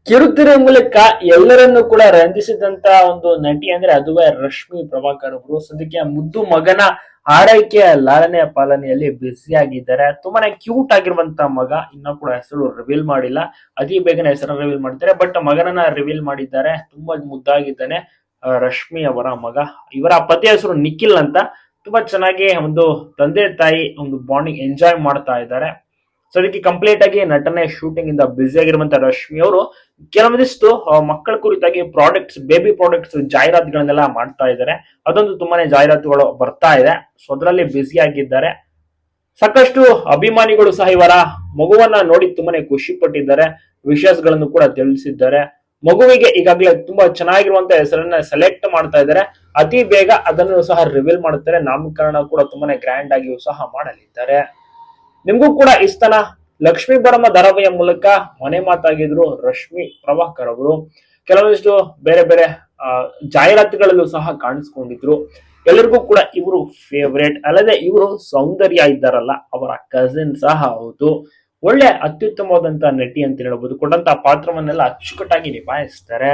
ಕಿರುತೆರೆ ಮೂಲಕ ಎಲ್ಲರನ್ನು ಕೂಡ ರಂಜಿಸಿದಂತ ಒಂದು ನಟಿ ಅಂದ್ರೆ ಅದುವೇ ರಶ್ಮಿ ಪ್ರಭಾಕರ್ ಅವರು. ಸದ್ಯಕ್ಕೆ ಮುದ್ದು ಮಗನ ಆರೈಕೆಯ ಲಾಲನೆ ಪಾಲನೆಯಲ್ಲಿ ಬ್ಯುಸಿ ಆಗಿದ್ದಾರೆ. ತುಂಬಾನೇ ಕ್ಯೂಟ್ ಆಗಿರುವಂತ ಮಗ. ಇನ್ನ ಕೂಡ ಹೆಸರು ರಿವೀಲ್ ಮಾಡಿಲ್ಲ, ಅತಿ ಬೇಗನೆ ಹೆಸರನ್ನ ರಿವೀಲ್ ಮಾಡ್ತಾರೆ. ಬಟ್ ಮಗನನ್ನ ರಿವೀಲ್ ಮಾಡಿದ್ದಾರೆ. ತುಂಬಾ ಮುದ್ದಾಗಿದ್ದಾನೆ ರಶ್ಮಿ ಅವರ ಮಗ. ಇವರ ಪತಿ ಹೆಸರು ನಿಖಿಲ್ ಅಂತ. ತುಂಬಾ ಚೆನ್ನಾಗಿ ಒಂದು ತಂದೆ ತಾಯಿ ಒಂದು ಬಾಂಡಿಂಗ್ ಎಂಜಾಯ್ ಮಾಡ್ತಾ ಇದ್ದಾರೆ. ಸೊ ಅದಕ್ಕೆ ಕಂಪ್ಲೀಟ್ ಆಗಿ ನಟನೆ ಶೂಟಿಂಗ್ ಇಂದ ಬ್ಯುಸಿ ಆಗಿರುವಂತ ರಶ್ಮಿ ಅವರು ಕೆಲವೊಂದಿಷ್ಟು ಮಕ್ಕಳ ಕುರಿತಾಗಿ ಪ್ರಾಡಕ್ಟ್ಸ್, ಬೇಬಿ ಪ್ರಾಡಕ್ಟ್ಸ್ ಜಾಹೀರಾತುಗಳನ್ನೆಲ್ಲ ಮಾಡ್ತಾ ಇದ್ದಾರೆ. ಅದೊಂದು ತುಂಬಾನೇ ಜಾಹೀರಾತುಗಳು ಬರ್ತಾ ಇದೆ. ಸೊ ಅದರಲ್ಲಿ ಬ್ಯುಸಿ ಆಗಿದ್ದಾರೆ. ಸಾಕಷ್ಟು ಅಭಿಮಾನಿಗಳು ಸಹ ಇವರ ಮಗುವನ್ನ ನೋಡಿ ತುಂಬಾನೇ ಖುಷಿ ಪಟ್ಟಿದ್ದಾರೆ. ವಿಶಸ್ ಗಳನ್ನು ಕೂಡ ತಿಳಿಸಿದ್ದಾರೆ. ಮಗುವಿಗೆ ಈಗಾಗಲೇ ತುಂಬಾ ಚೆನ್ನಾಗಿರುವಂತ ಹೆಸರನ್ನ ಸೆಲೆಕ್ಟ್ ಮಾಡ್ತಾ ಇದ್ದಾರೆ. ಅತಿ ಬೇಗ ಅದನ್ನು ಸಹ ರಿವೀಲ್ ಮಾಡುತ್ತಾರೆ. ನಾಮಕರಣ ಕೂಡ ತುಂಬಾನೇ ಗ್ರ್ಯಾಂಡ್ ಆಗಿಯೂ ಸಹ ಮಾಡಲಿದ್ದಾರೆ. ನಿಮ್ಗೂ ಕೂಡ ಇಷ್ಟನ ಲಕ್ಷ್ಮೀ ಬರಮ್ಮ ಧಾರಾವಾಹಿಯ ಮೂಲಕ ಮನೆ ಮಾತಾಗಿದ್ರು ರಶ್ಮಿ ಪ್ರಭಾಕರ್ ಅವರು. ಕೆಲವೊಂದಿಷ್ಟು ಬೇರೆ ಬೇರೆ ಜಾಹೀರಾತುಗಳಲ್ಲೂ ಸಹ ಕಾಣಿಸ್ಕೊಂಡಿದ್ರು. ಎಲ್ಲರಿಗೂ ಕೂಡ ಇವರು ಫೇವರೇಟ್. ಅಲ್ಲದೆ ಇವರು ಸೌಂದರ್ಯ ಇದ್ದಾರಲ್ಲ, ಅವರ ಕಸಿನ್ ಸಹ ಹೌದು. ಒಳ್ಳೆ ಅತ್ಯುತ್ತಮವಾದಂತಹ ನಟಿ ಅಂತ ಹೇಳ್ಬೋದು. ಕೊಟ್ಟಂತ ಪಾತ್ರವನ್ನೆಲ್ಲ ಅಚ್ಚುಕಟ್ಟಾಗಿ ನಿಭಾಯಿಸ್ತಾರೆ.